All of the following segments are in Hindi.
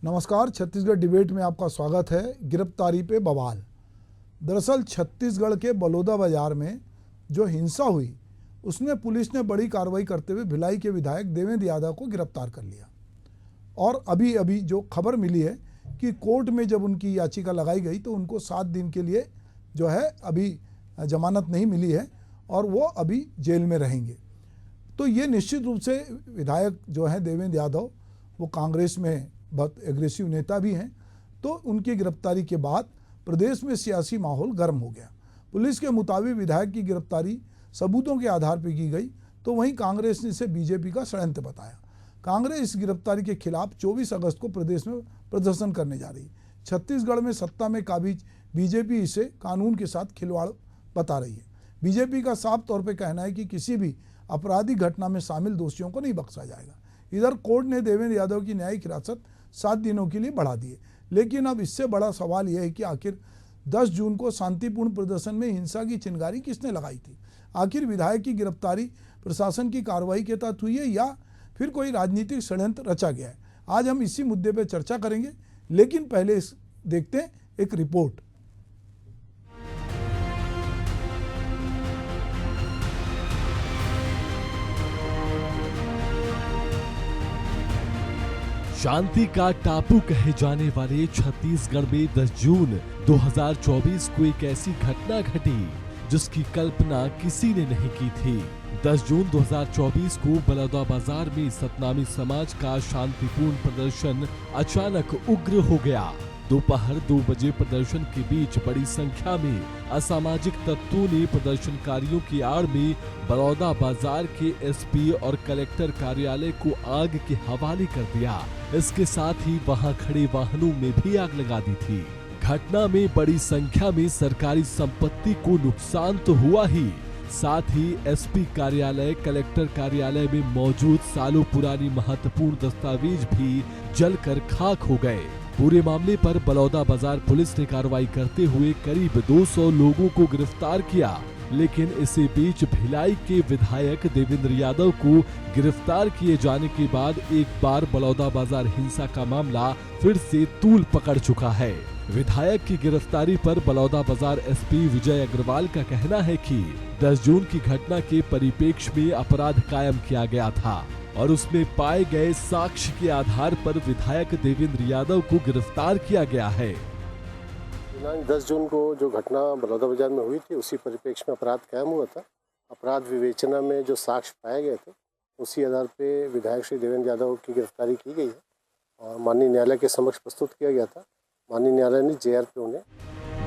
नमस्कार, छत्तीसगढ़ डिबेट में आपका स्वागत है। गिरफ्तारी पे बवाल। दरअसल छत्तीसगढ़ के बलौदा बाजार में जो हिंसा हुई उसमें पुलिस ने बड़ी कार्रवाई करते हुए भिलाई के विधायक देवेंद्र यादव को गिरफ्तार कर लिया। और अभी जो खबर मिली है कि कोर्ट में जब उनकी याचिका लगाई गई तो उनको 7 दिन के लिए जो है अभी जमानत नहीं मिली है और वो अभी जेल में रहेंगे। तो ये निश्चित रूप से विधायक जो है देवेंद्र यादव, वो कांग्रेस में बहुत एग्रेसिव नेता भी हैं, तो उनकी गिरफ्तारी के बाद प्रदेश में सियासी माहौल गर्म हो गया। पुलिस के मुताबिक विधायक की गिरफ्तारी सबूतों के आधार पर की गई, तो वहीं कांग्रेस ने इसे बीजेपी का षड्यंत्र बताया। कांग्रेस इस गिरफ्तारी के खिलाफ 24 अगस्त को प्रदेश में प्रदर्शन करने जा रही। छत्तीसगढ़ में सत्ता में काबिज बीजेपी इसे कानून के साथ खिलवाड़ बता रही है। बीजेपी का साफ तौर पर कहना है कि किसी भी आपराधिक घटना में शामिल दोषियों को नहीं बख्शा जाएगा। इधर कोर्ट ने देवेंद्र यादव की न्यायिक हिरासत 7 दिनों के लिए बढ़ा दी है। लेकिन अब इससे बड़ा सवाल यह है कि आखिर 10 जून को शांतिपूर्ण प्रदर्शन में हिंसा की चिंगारी किसने लगाई थी? आखिर विधायक की गिरफ्तारी प्रशासन की कार्रवाई के तहत हुई है या फिर कोई राजनीतिक षड्यंत्र रचा गया है? आज हम इसी मुद्दे पर चर्चा करेंगे, लेकिन पहले देखते हैं एक रिपोर्ट। शांति का टापू कहे जाने वाले छत्तीसगढ़ में 10 जून 2024 को एक ऐसी घटना घटी जिसकी कल्पना किसी ने नहीं की थी। 10 जून 2024 को बलौदा बाजार में सतनामी समाज का शांतिपूर्ण प्रदर्शन अचानक उग्र हो गया। दोपहर 2 बजे प्रदर्शन के बीच बड़ी संख्या में असामाजिक तत्वों ने प्रदर्शनकारियों की आड़ में बलौदा बाजार के एसपी और कलेक्टर कार्यालय को आग के हवाले कर दिया। इसके साथ ही वहां खड़े वाहनों में भी आग लगा दी थी। घटना में बड़ी संख्या में सरकारी संपत्ति को नुकसान तो हुआ ही, साथ ही एसपी कार्यालय, कलेक्टर कार्यालय में मौजूद सालों पुरानी महत्वपूर्ण दस्तावेज भी जलकर खाक हो गए। पूरे मामले पर बलौदा बाजार पुलिस ने कार्रवाई करते हुए करीब 200 लोगों को गिरफ्तार किया। लेकिन इसी बीच भिलाई के विधायक देवेंद्र यादव को गिरफ्तार किए जाने के बाद एक बार बलौदा बाजार हिंसा का मामला फिर से तूल पकड़ चुका है। विधायक की गिरफ्तारी पर बलौदा बाजार एसपी विजय अग्रवाल का कहना है कि 10 जून की घटना के परिप्रेक्ष्य में अपराध कायम किया गया था और उसमें पाए गए साक्ष्य के आधार पर विधायक देवेंद्र यादव को गिरफ्तार किया गया है। दिनांक 10 जून को जो घटना बलौदा बाजार में हुई थी, उसी परिप्रेक्ष्य में अपराध कायम हुआ था। अपराध विवेचना में जो साक्ष्य पाए गए थे, उसी आधार पे विधायक श्री देवेंद्र यादव की गिरफ्तारी की गई है और माननीय न्यायालय के समक्ष प्रस्तुत किया गया था। माननीय न्यायालय ने जेआर पे उन्हें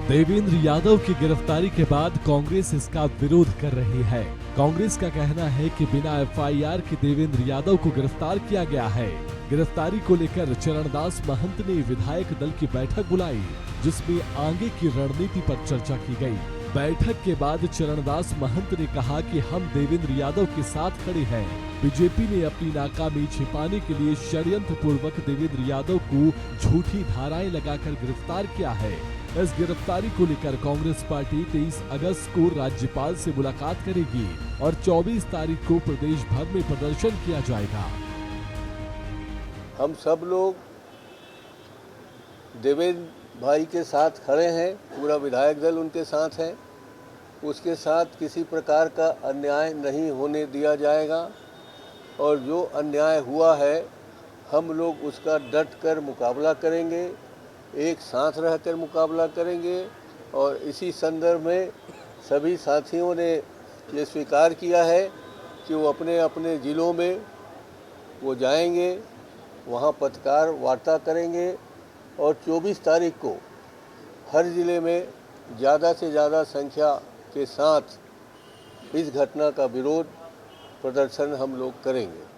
देवेंद्र यादव की गिरफ्तारी के बाद कांग्रेस इसका विरोध कर रही है। कांग्रेस का कहना है कि बिना एफआईआर के देवेंद्र यादव को गिरफ्तार किया गया है। गिरफ्तारी को लेकर चरणदास महंत ने विधायक दल की बैठक बुलाई, जिसमें आगे की रणनीति पर चर्चा की गई। बैठक के बाद चरणदास महंत ने कहा कि हम देवेंद्र यादव के साथ खड़े हैं। बीजेपी ने अपनी नाकामी छिपाने के लिए षड्यंत्र पूर्वक देवेंद्र यादव को झूठी धाराएं लगाकर गिरफ्तार किया है। इस गिरफ्तारी को लेकर कांग्रेस पार्टी 23 अगस्त को राज्यपाल से मुलाकात करेगी और 24 तारीख को प्रदेश भर में प्रदर्शन किया जाएगा। हम सब लोग देवेंद्र भाई के साथ खड़े हैं, पूरा विधायक दल उनके साथ है। उसके साथ किसी प्रकार का अन्याय नहीं होने दिया जाएगा और जो अन्याय हुआ है हम लोग उसका डट कर मुकाबला करेंगे, एक साथ रहकर मुकाबला करेंगे। और इसी संदर्भ में सभी साथियों ने ये स्वीकार किया है कि वो अपने अपने ज़िलों में वो जाएंगे, वहाँ पत्रकार वार्ता करेंगे और 24 तारीख को हर ज़िले में ज़्यादा से ज़्यादा संख्या के साथ इस घटना का विरोध प्रदर्शन हम लोग करेंगे।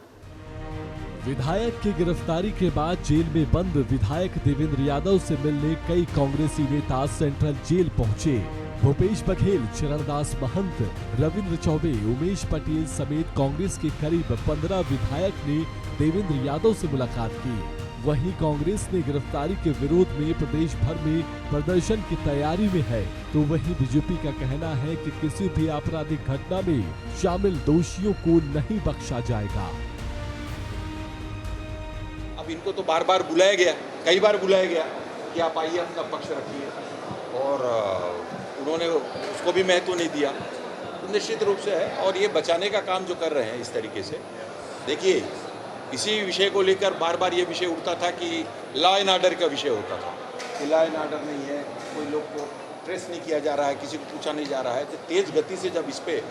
विधायक की गिरफ्तारी के बाद जेल में बंद विधायक देवेंद्र यादव से मिलने कई कांग्रेसी नेता सेंट्रल जेल पहुंचे। भूपेश बघेल, चरणदास महंत, रविंद्र चौबे, उमेश पटेल समेत कांग्रेस के करीब 15 विधायक ने देवेंद्र यादव से मुलाकात की। वहीं कांग्रेस ने गिरफ्तारी के विरोध में प्रदेश भर में प्रदर्शन की तैयारी में है, तो वहीं बीजेपी का कहना है कि किसी भी आपराधिक घटना में शामिल दोषियों को नहीं बख्शा जाएगा। अब इनको तो बार बार बुलाया गया, कई बार बुलाया गया कि आप आइए अपना पक्ष रखिए, और उन्होंने उसको भी महत्व नहीं दिया। तो निश्चित रूप से है, और ये बचाने का काम जो कर रहे हैं इस तरीके से, देखिए इसी विषय को लेकर बार बार ये विषय उठता था कि लॉ एंड ऑर्डर का विषय होता था कि लॉ एंड ऑर्डर नहीं है, कोई लोग को ट्रेस नहीं किया जा रहा है, किसी को पूछा नहीं जा रहा है। तो तेज़ गति से जब इस पे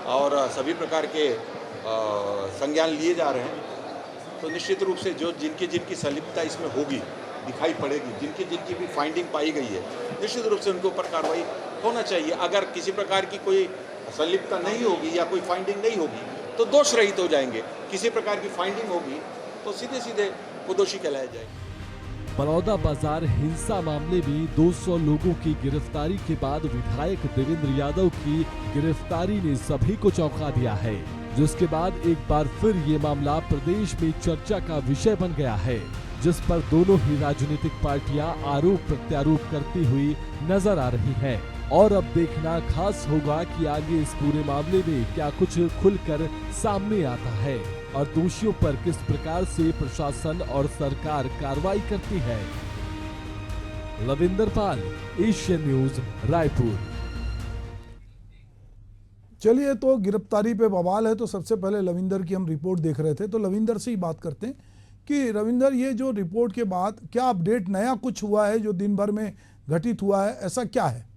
और सभी प्रकार के संज्ञान लिए जा रहे हैं, तो निश्चित रूप से जो जिनकी संलिप्तता इसमें होगी दिखाई पड़ेगी, जिनकी भी फाइंडिंग पाई गई है, निश्चित रूप से उनके ऊपर कार्रवाई होना चाहिए। अगर किसी प्रकार की कोई संलिप्तता नहीं होगी या कोई फाइंडिंग नहीं होगी तो दोष रहित हो जाएंगे। किसी प्रकार की फाइंडिंग होगी तो सीधे सीधे वो दोषी कहलाए जाएंगे। बलौदा बाजार हिंसा मामले में 200 लोगों की गिरफ्तारी के बाद विधायक देवेंद्र यादव की गिरफ्तारी ने सभी को चौंका दिया है, जिसके बाद एक बार फिर ये मामला प्रदेश में चर्चा का विषय बन गया है, जिस पर दोनों ही राजनीतिक पार्टियां आरोप प्रत्यारोप करती हुई नजर आ रही हैं। और अब देखना खास होगा कि आगे इस पूरे मामले में क्या कुछ खुलकर सामने आता है और दोषियों पर किस प्रकार से प्रशासन और सरकार कार्रवाई करती है। लविंदर पाल, एशियन न्यूज, रायपुर। चलिए, तो गिरफ्तारी पे बवाल है, तो सबसे पहले लविंदर की हम रिपोर्ट देख रहे थे, तो लविंदर से ही बात करते हैं कि रविंदर, ये जो रिपोर्ट के बाद क्या अपडेट नया कुछ हुआ है जो दिन भर में घटित हुआ है, ऐसा क्या है?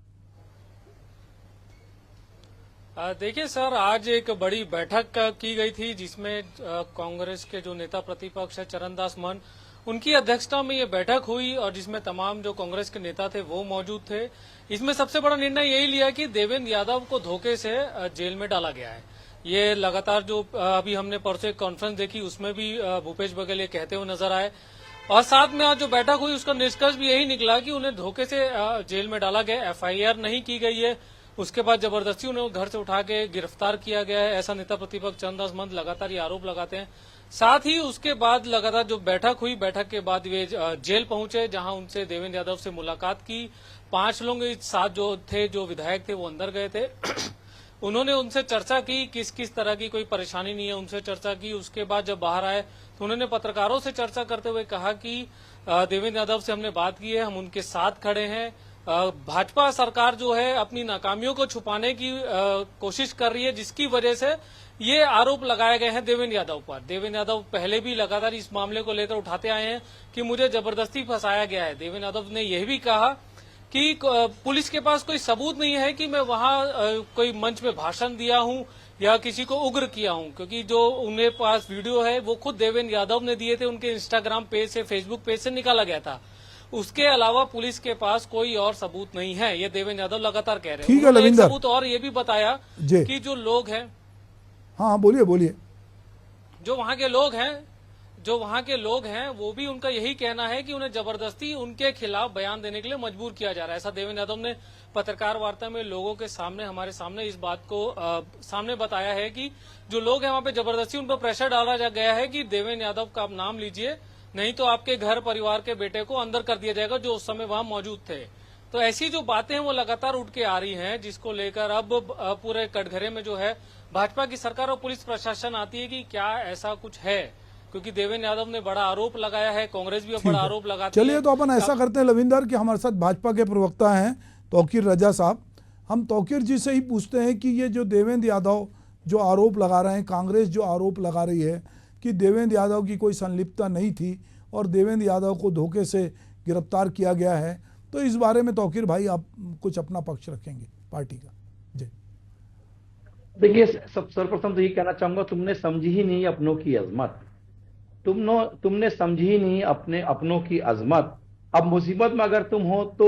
देखिए सर, आज एक बड़ी बैठक की गई थी जिसमें कांग्रेस के जो नेता प्रतिपक्ष है चरणदास महंत, उनकी अध्यक्षता में ये बैठक हुई और जिसमें तमाम जो कांग्रेस के नेता थे वो मौजूद थे। इसमें सबसे बड़ा निर्णय यही लिया कि देवेंद्र यादव को धोखे से जेल में डाला गया है। ये लगातार जो अभी हमने परसों एक कॉन्फ्रेंस देखी उसमें भी भूपेश बघेल ये कहते हुए नजर आए, और साथ में आज जो बैठक हुई उसका निष्कर्ष भी यही निकला कि उन्हें धोखे से जेल में डाला गया, एफआईआर नहीं की गई है, उसके बाद जबरदस्ती उन्हें घर से उठा के गिरफ्तार किया गया है, ऐसा नेता प्रतिपक्ष चरणदास महंत लगातार ये आरोप लगाते हैं। साथ ही उसके बाद लगातार जो बैठक हुई, बैठक के बाद वे जेल पहुंचे जहां उनसे देवेंद्र यादव से मुलाकात की। 5 लोग साथ जो थे, जो विधायक थे, वो अंदर गए थे। उन्होंने उनसे चर्चा की, किस किस तरह की कोई परेशानी नहीं है, उनसे चर्चा की। उसके बाद जब बाहर आए तो उन्होंने पत्रकारों से चर्चा करते हुए कहा कि देवेंद्र यादव से हमने बात की है, हम उनके साथ खड़े हैं। भाजपा सरकार जो है अपनी नाकामियों को छुपाने की कोशिश कर रही है, जिसकी वजह से ये आरोप लगाए गए हैं देवेंद्र यादव पर। देवेंद्र यादव पहले भी लगातार इस मामले को लेकर उठाते आए हैं कि मुझे जबरदस्ती फंसाया गया है। देवेंद्र यादव ने यह भी कहा कि पुलिस के पास कोई सबूत नहीं है कि मैं वहां कोई मंच में भाषण दिया हूं या किसी को उग्र किया हूं, क्योंकि जो उनके पास वीडियो है वो खुद देवेंद्र यादव ने दिए थे, उनके इंस्टाग्राम पेज से, फेसबुक पेज से निकाला गया था। उसके अलावा पुलिस के पास कोई और सबूत नहीं है, ये देवेंद्र यादव लगातार कह रहे हैं। ठीक है लविंदर, सबूत और ये भी बताया कि जो लोग हैं, हाँ बोलिए, जो वहां के लोग हैं वो भी उनका यही कहना है कि उन्हें जबरदस्ती उनके खिलाफ बयान देने के लिए मजबूर किया जा रहा है। ऐसा देवेंद्र यादव ने पत्रकार वार्ता में लोगों के सामने, हमारे सामने इस बात को सामने बताया है कि जो लोग हैं वहां पे जबरदस्ती उन पर प्रेशर डाला गया है कि देवेंद्र यादव का आप नाम लीजिए, नहीं तो आपके घर परिवार के बेटे को अंदर कर दिया जाएगा, जो उस समय वहां मौजूद थे। तो ऐसी जो बातें हैं वो लगातार उठ के आ रही हैं, जिसको लेकर अब पूरे कटघरे में जो है भाजपा की सरकार और पुलिस प्रशासन आती है कि क्या ऐसा कुछ है, क्योंकि देवेंद्र यादव ने बड़ा आरोप लगाया है, कांग्रेस भी बड़ा आरोप लगाती है। चलिए, तो अपन ऐसा करते हैं लविंदर कि हमारे साथ भाजपा के प्रवक्ता हैं तौकीर रजा साहब, हम तौकीर जी से ही पूछते हैं कि ये जो देवेंद्र यादव जो आरोप लगा रहे हैं, कांग्रेस जो आरोप लगा रही है कि देवेंद्र यादव की कोई संलिप्तता नहीं थी और देवेंद्र यादव को धोखे से गिरफ्तार किया गया है, तो इस बारे में तौकीर भाई आप कुछ अपना पक्ष रखेंगे पार्टी का? जी देखिए, सर्वप्रथम तो ये कहना चाहूंगा, तुमने समझी ही नहीं अपनों की अजमत, तुमने समझी ही नहीं अपने अपनों की अजमत। अब मुसीबत में अगर तुम हो तो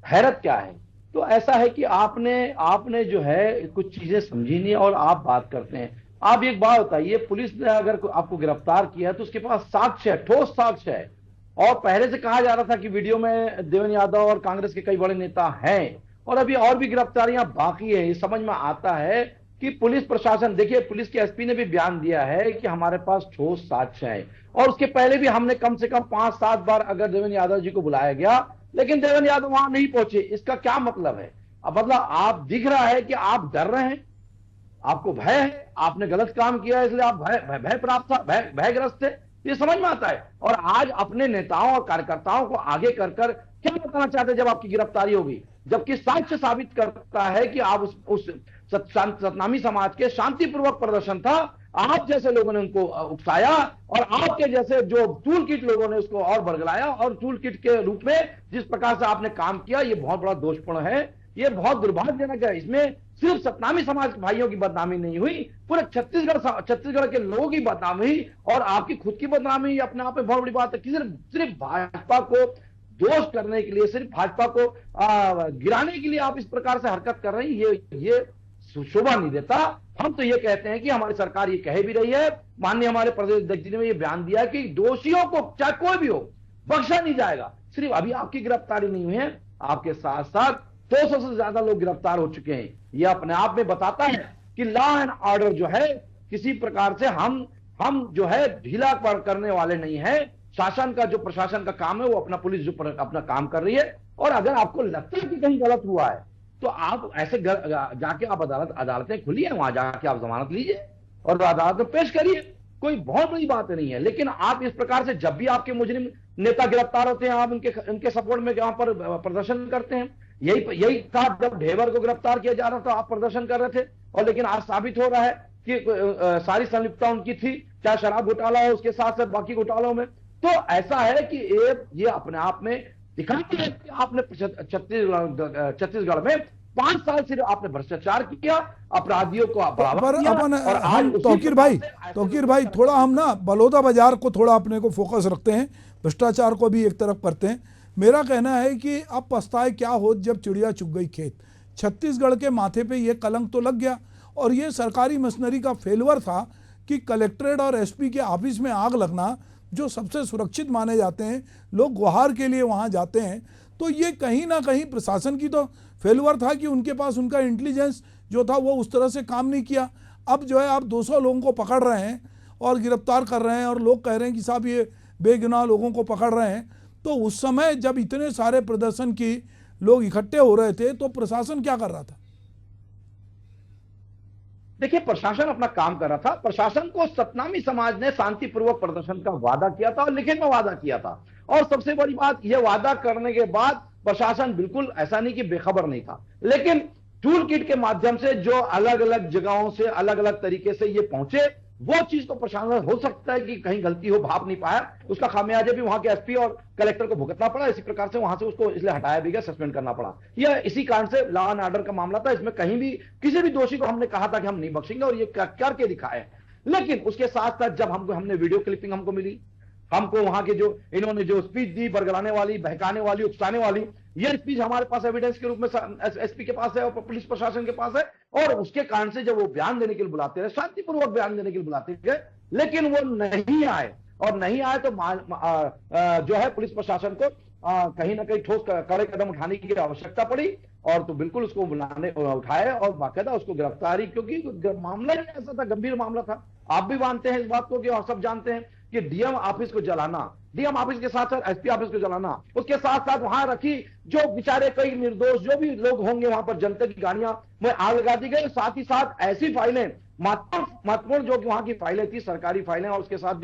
हैरत क्या है? तो ऐसा है कि आपने जो है कुछ चीजें समझी नहीं और आप बात करते हैं। आप एक बात बताइए, पुलिस ने अगर आपको गिरफ्तार किया है तो उसके पास साक्ष्य है, ठोस साक्ष्य है, और पहले से कहा जा रहा था कि वीडियो में देवेंद्र यादव और कांग्रेस के कई बड़े नेता हैं, और अभी और भी गिरफ्तारियां बाकी है। ये समझ में आता है कि पुलिस प्रशासन, देखिए पुलिस के एसपी ने भी बयान दिया है कि हमारे पास ठोस साक्ष्य है, और उसके पहले भी हमने कम से कम 5-7 बार अगर देवेंद्र यादव जी को बुलाया गया, लेकिन देवेंद्र यादव वहां नहीं पहुंचे। इसका क्या मतलब है? अब मतलब आप दिख रहा है कि आप डर रहे हैं, आपको भय है, आपने गलत काम किया है इसलिए आप भय प्राप्त था, भयग्रस्त थे। ये समझ में आता है। और आज अपने नेताओं और कार्यकर्ताओं को आगे कर क्या बताना चाहते हैं जब आपकी गिरफ्तारी होगी, जबकि साक्ष्य साबित करता है कि आप उस सतनामी समाज के शांतिपूर्वक प्रदर्शन था, आप जैसे लोगों ने उनको उकसाया और आपके जैसे जो टूल किट लोगों ने उसको और बरगलाया, और टूल किट के रूप में जिस प्रकार से आपने काम किया, ये बहुत बड़ा दोषपूर्ण है, ये बहुत दुर्भाग्यजनक है। इसमें सिर्फ सतनामी समाज के भाइयों की बदनामी नहीं हुई, पूरे छत्तीसगढ़ के लोगों की बदनामी हुई, और आपकी खुद की बदनामी अपने आप में बहुत बड़ी बात है कि सिर्फ भाजपा को दोष करने के लिए, सिर्फ भाजपा को गिराने के लिए आप इस प्रकार से हरकत कर रहे हैं, ये शोभा नहीं देता। हम तो ये कहते हैं कि हमारी सरकार ये कह भी रही है, माननीय हमारे प्रदेश अध्यक्ष जी ने ये बयान दिया कि दोषियों को चाहे कोई भी हो बख्शा नहीं जाएगा। सिर्फ अभी आपकी गिरफ्तारी नहीं हुई है, आपके साथ साथ 200 से ज्यादा लोग गिरफ्तार हो चुके हैं। यह अपने आप में बताता है कि लॉ एंड ऑर्डर जो है किसी प्रकार से हम जो है ढीला करने वाले नहीं है। शासन का जो प्रशासन का काम है वो अपना पुलिस जो अपना काम कर रही है, और अगर आपको लगता है कि कहीं गलत हुआ है तो आप ऐसे जाके आप अदालतें खुली है, वहां जाके आप जमानत लीजिए और अदालत में पेश करिए, कोई बहुत बड़ी बात नहीं है। लेकिन आप इस प्रकार से जब भी आपके मुजरिम नेता गिरफ्तार होते हैं, आप उनके सपोर्ट में यहाँ पर प्रदर्शन करते हैं। यही था जब ढेबर को गिरफ्तार किया जा रहा था, आप प्रदर्शन कर रहे थे, और लेकिन आज साबित हो रहा है कि सारी संलिप्तता उनकी थी, चाहे शराब घोटाला है उसके साथ साथ बाकी घोटालों में। तो ऐसा है कि ये अपने आप में दिखाती है कि आपने छत्तीसगढ़ में 5 साल सिर्फ आपने भ्रष्टाचार किया, अपराधियों को बढ़ावा दिया। और आज तौकीर भाई थोड़ा हम ना बलौदा बाजार को थोड़ा अपने को फोकस रखते हैं, भ्रष्टाचार को भी एक तरफ करते हैं। मेरा कहना है कि अब पछताए क्या हो जब चिड़िया चुग गई खेत। छत्तीसगढ़ के माथे पे ये कलंक तो लग गया, और ये सरकारी मशीनरी का फेलवर था कि कलेक्ट्रेट और एसपी के ऑफिस में आग लगना, जो सबसे सुरक्षित माने जाते हैं, लोग गुहार के लिए वहाँ जाते हैं, तो ये कहीं ना कहीं प्रशासन की तो फेलवर था कि उनके पास उनका इंटेलिजेंस जो था वो उस तरह से काम नहीं किया। अब जो है आप 200 लोगों को पकड़ रहे हैं और गिरफ्तार कर रहे हैं, और लोग कह रहे हैं कि साहब ये बेगुनाह लोगों को पकड़ रहे हैं। तो उस समय जब इतने सारे प्रदर्शन की लोग इकट्ठे हो रहे थे तो प्रशासन क्या कर रहा था? देखिए, प्रशासन अपना काम कर रहा था। प्रशासन को सतनामी समाज ने शांतिपूर्वक प्रदर्शन का वादा किया था और लिखित में वादा किया था, और सबसे बड़ी बात यह वादा करने के बाद प्रशासन बिल्कुल ऐसा नहीं कि बेखबर नहीं था, लेकिन टूल किट के माध्यम से जो अलग अलग जगहों से अलग अलग तरीके से ये पहुंचे, वो चीज तो प्रशासन हो सकता है कि कहीं गलती हो, भाप नहीं पाया, उसका खामियाजा भी वहां के एसपी और कलेक्टर को भुगतना पड़ा। इसी प्रकार से वहां से उसको इसलिए हटाया भी गया, सस्पेंड करना पड़ा। यह इसी कारण से लॉ एंड ऑर्डर का मामला था। इसमें कहीं भी किसी भी दोषी को हमने कहा था कि हम नहीं बख्शेंगे, और ये करके दिखाए। लेकिन उसके साथ साथ जब हमने वीडियो क्लिपिंग हमको मिली, हमको वहां के जो इन्होंने जो स्पीच दी, बरगलाने वाली, बहकाने वाली, उकसाने वाली, ये स्पीच हमारे पास एविडेंस के रूप में एसपी के पास है और पुलिस प्रशासन के पास है। और उसके कारण से जब वो बयान देने के लिए बुलाते रहे, शांतिपूर्वक बयान देने के लिए बुलाते गए, लेकिन वो नहीं आए, और नहीं आए तो जो है पुलिस प्रशासन को कहीं ना कहीं ठोस कड़े कदम उठाने की आवश्यकता पड़ी, और तो बिल्कुल उसको उठाए और बाकायदा उसको गिरफ्तारी, क्योंकि मामला ही ऐसा था, गंभीर मामला था। आप भी मानते हैं इस बात को कि, और सब जानते हैं कि डीएम ऑफिस को जलाना, डीएम ऑफिस के साथ साथ एसपी ऑफिस को जलाना, उसके साथ साथ वहां रखी जो बेचारे कई निर्दोष जो भी लोग होंगे वहां पर जनता की गाड़ियां में आग लगा दी गई। साथ ही साथ ऐसी फाइलें महत्वपूर्ण जो कि वहां की फाइलें थी, सरकारी फाइलें, और उसके साथ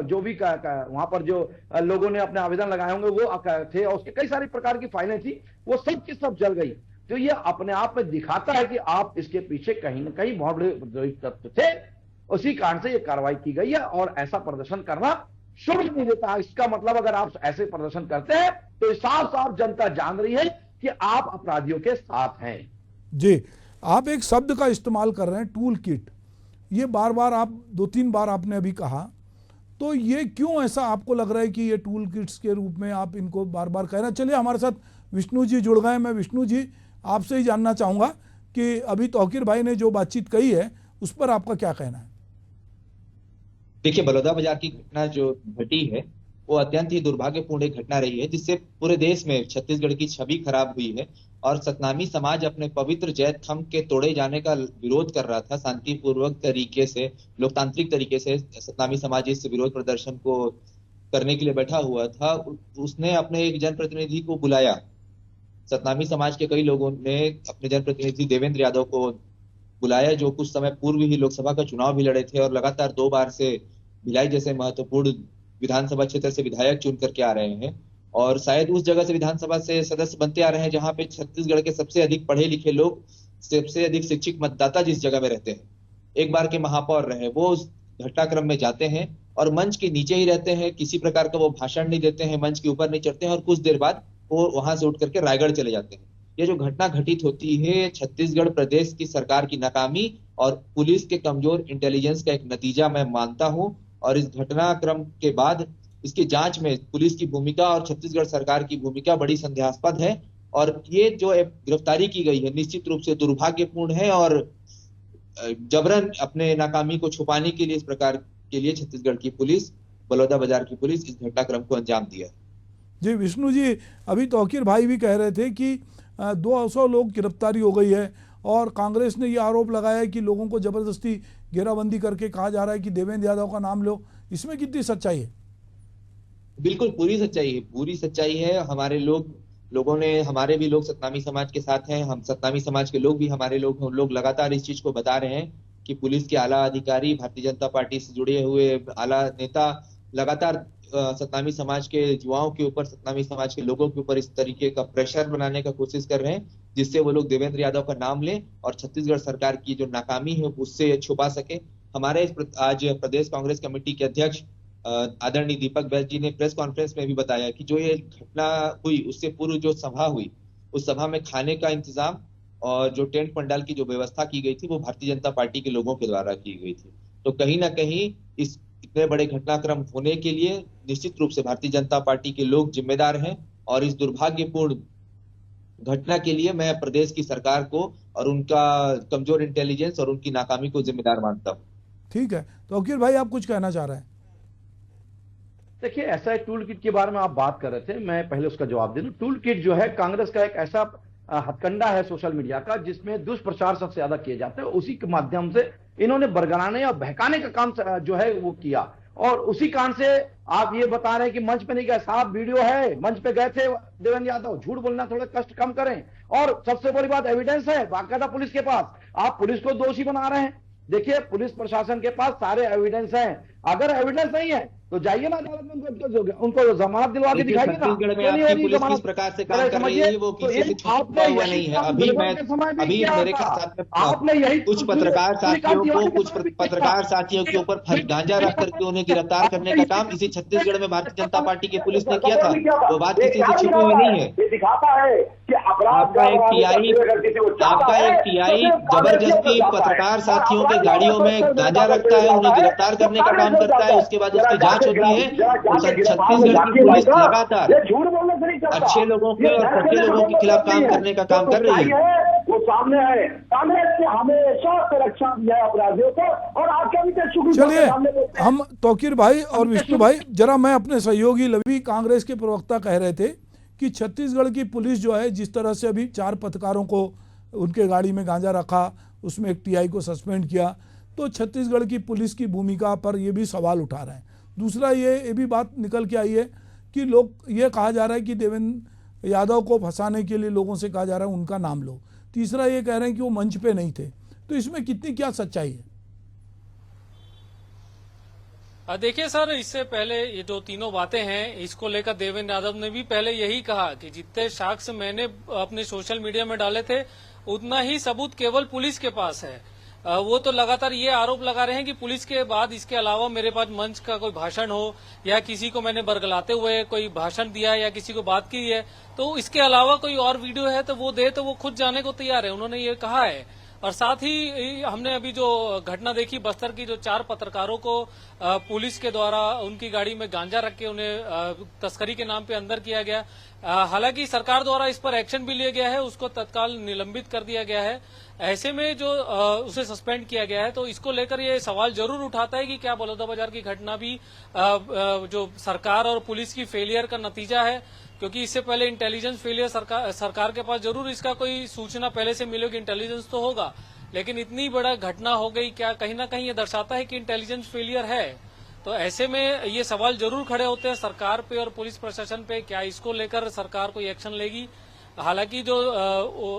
जो भी वहां पर जो लोगों ने अपने आवेदन लगाए होंगे वो थे, और उसके कई सारी प्रकार की फाइलें थी, वो सब की सब जल गई। तो ये अपने आप में दिखाता है कि आप इसके पीछे कहीं ना कहीं बहुत बड़े तत्व थे। उसी कारण से ये कार्रवाई की गई है, और ऐसा प्रदर्शन करना शुभ नहीं देता। इसका मतलब अगर आप ऐसे प्रदर्शन करते हैं तो साफ साफ जनता जान रही है कि आप अपराधियों के साथ हैं। जी, आप एक शब्द का इस्तेमाल कर रहे हैं, टूल किट। ये बार बार आप 2-3 बार आपने अभी कहा, तो ये क्यों ऐसा आपको लग रहा है कि ये टूल किट्स के रूप में आप इनको बार बार कह रहे हैं? चलिए, हमारे साथ विष्णु जी जुड़ गए। मैं विष्णु जी आपसे ही जानना चाहूँगा कि अभी तौकीर भाई ने जो बातचीत कही है उस पर आपका क्या कहना है? देखिए, बलौदा बाजार की घटना जो घटी है वो अत्यंत ही दुर्भाग्यपूर्ण एक घटना रही है, जिससे पूरे देश में छत्तीसगढ़ की छवि खराब हुई है, और सतनामी समाज अपने पवित्र जैत थंब के तोड़े जाने का विरोध कर रहा था। शांतिपूर्वक तरीके से, लोकतांत्रिक तरीके से सतनामी समाज इस विरोध प्रदर्शन को करने के लिए बैठा हुआ था। उसने अपने एक जनप्रतिनिधि को बुलाया। सतनामी समाज के कई लोगों ने अपने जनप्रतिनिधि देवेंद्र यादव को बुलाया, जो कुछ समय पूर्व ही लोकसभा का चुनाव भी लड़े थे और लगातार 2 बार से भिलाई जैसे महत्वपूर्ण विधानसभा क्षेत्र से विधायक चुन करके आ रहे हैं, और शायद उस जगह से विधानसभा से सदस्य बनते आ रहे हैं जहां पे छत्तीसगढ़ के सबसे अधिक पढ़े लिखे लोग, सबसे अधिक शिक्षित मतदाता जिस जगह में रहते हैं, एक बार के महापौर रहे, वो उस घटनाक्रम में जाते हैं और मंच के नीचे ही रहते हैं, किसी प्रकार का वो भाषण नहीं देते हैं, मंच के ऊपर नहीं चढ़ते हैं, और कुछ देर बाद वो वहां से उठ करके रायगढ़ चले जाते हैं। ये जो घटना घटित होती है छत्तीसगढ़ प्रदेश की सरकार की नाकामी और पुलिस के कमजोर इंटेलिजेंस का एक नतीजा मैं मानता हूं, और इस घटनाक्रम के बाद इसकी जांच में पुलिस की भूमिका और छत्तीसगढ़ सरकार की भूमिका बड़ी संदेहास्पद है, और ये जो गिरफ्तारी की गई है निश्चित रूप से दुर्भाग्यपूर्ण है, और जबरन अपने नाकामी को छुपाने के लिए इस प्रकार के लिए छत्तीसगढ़ की पुलिस, बलौदाबाजार की पुलिस इस घटनाक्रम को अंजाम दिया। जी विष्णु जी, अभी तौकीर भाई भी कह रहे थे कि 200 लोग गिरफ्तारी हो गई है, और कांग्रेस ने ये आरोप लगाया है कि लोगों को जबरदस्ती घेराबंदी करके कहा जा रहा है कि देवेंद्र यादव का नाम लो। इसमें कितनी सच्चाई है? बिल्कुल पूरी सच्चाई है, पूरी सच्चाई है। हमारे लोगों ने, हमारे भी लोग सतनामी समाज के साथ हैं, हम सतनामी समाज के लोग भी हमारे लोग, हम लोग लगातार इस चीज को बता रहे हैं कि पुलिस के आला अधिकारी, भारतीय जनता पार्टी से जुड़े हुए आला नेता लगातार सतनामी समाज के युवाओं के ऊपर, सतनामी समाज के लोगों के ऊपर इस तरीके का प्रेशर बनाने का कोशिश कर रहे हैं जिससे वो लोग देवेंद्र यादव का नाम लें और छत्तीसगढ़ सरकार की जो नाकामी है उससे छुपा सके। हमारे आज प्रदेश कांग्रेस कमेटी के अध्यक्ष आदरणीय दीपक बैस जी ने प्रेस कॉन्फ्रेंस में भी बताया कि जो ये घटना हुई उससे पूर्व जो सभा हुई, उस सभा में खाने का इंतजाम और जो टेंट पंडाल की जो व्यवस्था की गई थी वो भारतीय जनता पार्टी के लोगों के द्वारा की गई थी। तो कहीं ना कहीं इस इतने बड़े घटनाक्रम होने के लिए निश्चित रूप से भारतीय जनता पार्टी के लोग जिम्मेदार हैं, और इस दुर्भाग्यपूर्ण घटना के लिए मैं प्रदेश की सरकार को और उनका कमजोर इंटेलिजेंस और उनकी नाकामी को जिम्मेदार मानता हूं। ठीक है, तो अकील भाई आप कुछ कहना चाह रहे हैं? देखिए, ऐसा टूल किट के बारे में आप बात कर रहे थे, मैं पहले उसका जवाब दे दूं। टूल किट जो है कांग्रेस का एक ऐसा हथकंडा है सोशल मीडिया का जिसमें दुष्प्रचार सबसे ज्यादा किए जाते हैं। उसी के माध्यम से इन्होंने बरगलाने और बहकाने का काम जो है वो किया, और उसी कारण से आप ये बता रहे हैं कि मंच पे नहीं गए। साहब वीडियो है, मंच पे गए थे देवेंद्र यादव। झूठ बोलना थोड़ा कष्ट कम करें, और सबसे बड़ी बात एविडेंस है बाकायदा पुलिस के पास। आप पुलिस को दोषी बना रहे हैं। देखिए, पुलिस प्रशासन के पास सारे एविडेंस हैं। अगर एविडेंस नहीं है तो जाइए ना अदालत में, उनको जमानत दिलवा के दिखाइए ना। छत्तीसगढ़ में आपकी पुलिस किस प्रकार से काम कर रही है वो किसी से छुपा हुआ नहीं है। अभी मेरे साथ कुछ पत्रकार साथियों के ऊपर गांजा रख करके उन्हें गिरफ्तार करने का काम इसी छत्तीसगढ़ में भारतीय जनता पार्टी की पुलिस ने किया था। वो बात किसी से छुपी हुई नहीं है। आपका एक टीआई जबरदस्ती पत्रकार साथियों के गाड़ियों में गांजा रखता है, उन्हें गिरफ्तार करने का काम करता है, उसके बाद उसकी जांच होती है। छत्तीसगढ़ की पुलिस लगातार अच्छे लोगों के और सच्चे लोगों के खिलाफ काम करने का काम कर रही है। वो सामने है, कांग्रेस ने हमेशा सुरक्षा दिया अपराधियों को, और आपके भी। चलिए, हम तौकीर भाई और विष्णु भाई, जरा मैं अपने सहयोगी लवी कांग्रेस के प्रवक्ता कह रहे थे कि छत्तीसगढ़ की पुलिस जो है जिस तरह से अभी 4 पत्रकारों को उनके गाड़ी में गांजा रखा, उसमें एक टीआई को सस्पेंड किया, तो छत्तीसगढ़ की पुलिस की भूमिका पर ये भी सवाल उठा रहे हैं। दूसरा ये भी बात निकल के आई है कि लोग ये कहा जा रहा है कि देवेंद्र यादव को फंसाने के लिए लोगों से कहा जा रहा है उनका नाम लो। तीसरा ये कह रहे हैं कि वो मंच पे नहीं थे। तो इसमें कितनी क्या सच्चाई है? देखिए सर, इससे पहले ये जो तीनों बातें हैं, इसको लेकर देवेंद्र यादव ने भी पहले यही कहा कि जितने साक्ष्य मैंने अपने सोशल मीडिया में डाले थे उतना ही सबूत केवल पुलिस के पास है। वो तो लगातार ये आरोप लगा रहे हैं कि पुलिस के बाद इसके अलावा मेरे पास मंच का कोई भाषण हो या किसी को मैंने बरगलाते हुए कोई भाषण दिया या किसी को बात की है, तो इसके अलावा कोई और वीडियो है तो वो दे, तो वो खुद जाने को तैयार है, उन्होंने ये कहा है। और साथ ही हमने अभी जो घटना देखी बस्तर की, जो 4 पत्रकारों को पुलिस के द्वारा उनकी गाड़ी में गांजा रख के उन्हें तस्करी के नाम पे अंदर किया गया। हालांकि सरकार द्वारा इस पर एक्शन भी लिया गया है, उसको तत्काल निलंबित कर दिया गया है। ऐसे में जो उसे सस्पेंड किया गया है, तो इसको लेकर ये सवाल जरूर उठाता है कि क्या बलौदाबाजार की घटना भी जो सरकार और पुलिस की फेलियर का नतीजा है, क्योंकि इससे पहले इंटेलिजेंस फेलियर सरकार के पास जरूर इसका कोई सूचना पहले से मिलेगी, इंटेलिजेंस तो होगा, लेकिन इतनी बड़ा घटना हो गई, क्या कहीं ना कहीं ये दर्शाता है कि इंटेलिजेंस फेलियर है? तो ऐसे में ये सवाल जरूर खड़े होते हैं सरकार पे और पुलिस प्रशासन पे, क्या इसको लेकर सरकार कोई एक्शन लेगी? हालांकि जो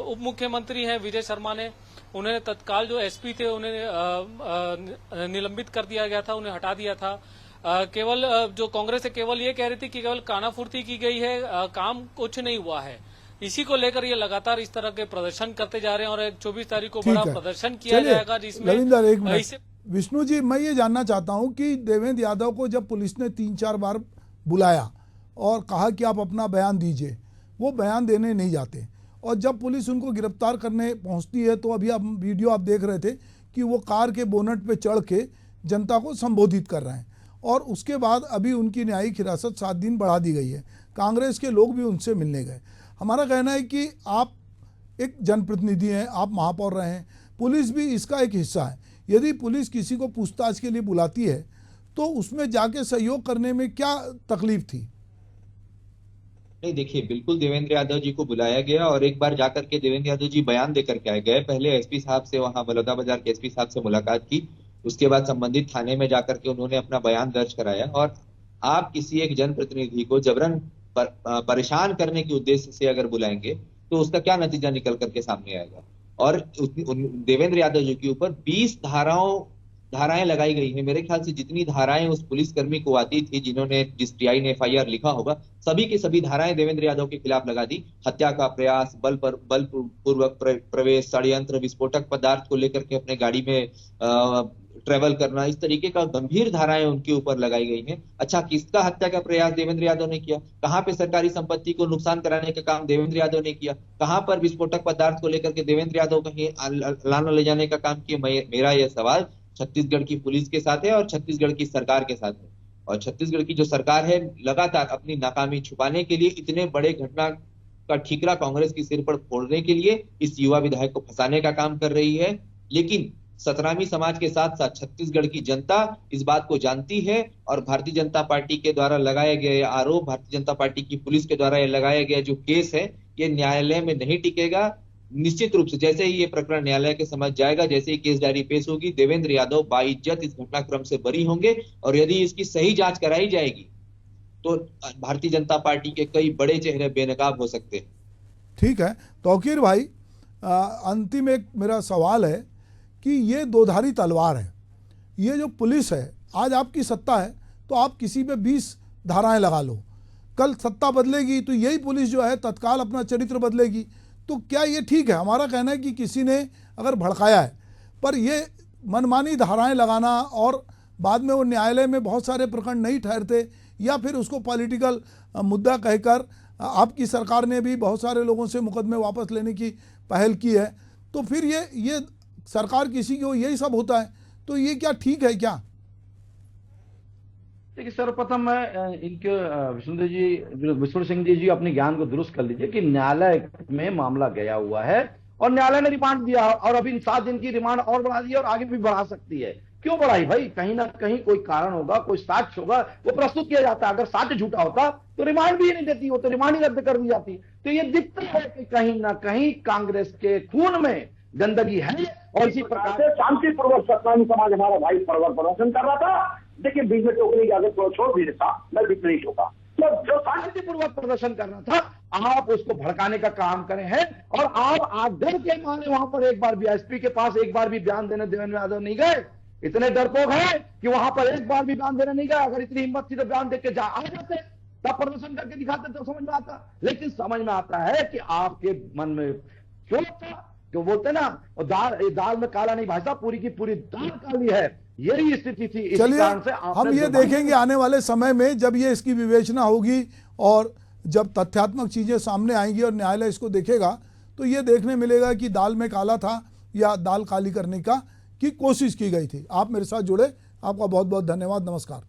उप मुख्यमंत्री हैं विजय शर्मा ने उन्हें तत्काल जो एसपी थे उन्हें निलंबित कर दिया गया था, उन्हें हटा दिया था। केवल जो कांग्रेस है केवल ये कह रही थी कि केवल कानाफूर्ति की गई है, काम कुछ नहीं हुआ है। इसी को लेकर ये लगातार इस तरह के प्रदर्शन करते जा रहे हैं और 24 तारीख को बड़ा प्रदर्शन किया जाएगा, जिसमें रविंदर एक मिनट, विष्णु जी मैं ये जानना चाहता हूं कि देवेंद्र यादव को जब पुलिस ने 3-4 बार बुलाया और कहा कि आप अपना बयान दीजिए, वो बयान देने नहीं जाते, और जब पुलिस उनको गिरफ्तार करने पहुंचती है तो अभी आप वीडियो आप देख रहे थे कि वो कार के बोनट पे चढ़ के जनता को संबोधित कर रहे हैं, और उसके बाद अभी उनकी न्यायिक हिरासत 7 दिन बढ़ा दी गई है। कांग्रेस के लोग भी उनसे मिलने गए। हमारा कहना है कि आप एक जनप्रतिनिधि हैं, आप महापौर रहे हैं, पुलिस भी इसका एक हिस्सा है। यदि पुलिस किसी को पूछताछ के लिए बुलाती है तो उसमें जाके सहयोग करने में क्या तकलीफ थी? नहीं देखिए, बिल्कुल देवेंद्र यादव जी को बुलाया गया और एक बार जाकर के देवेंद्र यादव जी बयान देकर के आए गए। पहले एसपी साहब से, वहां बलौदाबाजार के एसपी साहब से मुलाकात की, उसके बाद संबंधित थाने में जाकर के उन्होंने अपना बयान दर्ज कराया। और आप किसी एक जनप्रतिनिधि को जबरन परेशान करने के उद्देश्य से अगर बुलाएंगे तो उसका क्या नतीजा निकल करके सामने आएगा। और देवेंद्र यादव जी के ऊपर 20 धाराएं लगाई गई हैं। मेरे ख्याल से जितनी धाराएं उस पुलिसकर्मी को आती थी, जिस टीआई ने एफआईआर लिखा होगा, सभी की सभी धाराएं देवेंद्र यादव के खिलाफ लगा दी। हत्या का प्रयास, बलपूर्वक प्रवेश, षड्यंत्र, विस्फोटक पदार्थ को लेकर के अपने गाड़ी में ट्रेवल करना, इस तरीके का गंभीर धाराएं उनके ऊपर लगाई गई हैं। अच्छा, किसका हत्या का प्रयास देवेंद्र यादव ने किया? कहां पे सरकारी संपत्ति को नुकसान कराने का काम देवेंद्र यादव ने किया? कहां पर विस्फोटक पदार्थ को लेकर के देवेंद्र यादव कहीं लाना ले जाने का काम किया? मेरा यह सवाल छत्तीसगढ़ की पुलिस के साथ है और छत्तीसगढ़ की सरकार के साथ है। और छत्तीसगढ़ की जो सरकार है लगातार अपनी नाकामी छुपाने के लिए, इतने बड़े घटना का ठीकरा कांग्रेस की सिर पर फोड़ने के लिए इस युवा विधायक को फंसाने का काम कर रही है। लेकिन सतनामी समाज के साथ साथ छत्तीसगढ़ की जनता इस बात को जानती है और भारतीय जनता पार्टी के द्वारा लगाए गए आरोप, भारतीय जनता पार्टी की पुलिस के द्वारा लगाया गया जो केस है, ये न्यायालय में नहीं टिकेगा। निश्चित रूप से जैसे ही ये प्रकरण न्यायालय के समझ जाएगा, जैसे ही केस डायरी पेश होगी, देवेंद्र यादव बाइज्जत इस घटनाक्रम से बरी होंगे। और यदि इसकी सही जांच कराई जाएगी तो भारतीय जनता पार्टी के कई बड़े चेहरे बेनकाब हो सकते हैं। ठीक है तौकीर भाई, अंतिम एक मेरा सवाल है कि ये दोधारी तलवार है। ये जो पुलिस है, आज आपकी सत्ता है तो आप किसी पे 20 धाराएं लगा लो, कल सत्ता बदलेगी तो यही पुलिस जो है तत्काल अपना चरित्र बदलेगी। तो क्या ये ठीक है? हमारा कहना है कि किसी ने अगर भड़काया है, पर ये मनमानी धाराएं लगाना और बाद में वो न्यायालय में बहुत सारे प्रकरण नहीं ठहरते, या फिर उसको पॉलिटिकल मुद्दा कहकर आपकी सरकार ने भी बहुत सारे लोगों से मुकदमे वापस लेने की पहल की है, तो फिर ये सरकार किसी की हो, यही सब होता है, तो ये क्या ठीक है क्या? देखिए, सर्वप्रथम मैं इनके विष्णु सिंह जी अपने ज्ञान को दुरुस्त कर लीजिए कि न्यायालय में मामला गया हुआ है और न्यायालय ने रिमांड दिया और अभी 7 दिन की रिमांड और बढ़ा दी और आगे भी बढ़ा सकती है। क्यों बढ़ाई भाई? कहीं ना कहीं कोई कारण होगा, कोई साक्ष्य होगा, वो प्रस्तुत किया जाता है। अगर साक्ष्य झूठा होता तो रिमांड भी नहीं देती, वो तो रिमांड ही रद्द कर दी जाती। तो ये दिखता है कि कहीं ना कहीं कांग्रेस के खून में गंदगी है और इसी प्रकार से शांतिपूर्वक सतनामी समाज हमारा भाई प्रदर्शन कर रहा था। देखिए, बीच में टोकरी की आदत छोड़ भी देता, मैं भी नहीं होता। तो जो शांतिपूर्वक प्रदर्शन कर रहा था, आप उसको भड़काने का काम करे हैं और आप आग्रह के माने वहां पर एक बार भी एसपी के पास एक बार भी बयान देने देवेंद्र यादव नहीं गए। इतने डरपोक हैं कि वहां पर एक बार भी बयान देने नहीं गए। अगर इतनी हिम्मत थी तो बयान देके आ जाते, तब प्रदर्शन करके दिखाते तो समझ में आता। लेकिन समझ में आता है कि आपके मन में क्यों था, जो बोलते ना दाल में काला नहीं भाई साहब, पूरी की पूरी दाल काली है, यही स्थिति थी। चलिए हम ये देखेंगे आने वाले समय में जब ये इसकी विवेचना होगी और जब तथ्यात्मक चीजें सामने आएंगी और न्यायालय इसको देखेगा, तो ये देखने मिलेगा कि दाल में काला था या दाल काली करने की कोशिश की गई थी। आप मेरे साथ जुड़े, आपका बहुत बहुत धन्यवाद। नमस्कार।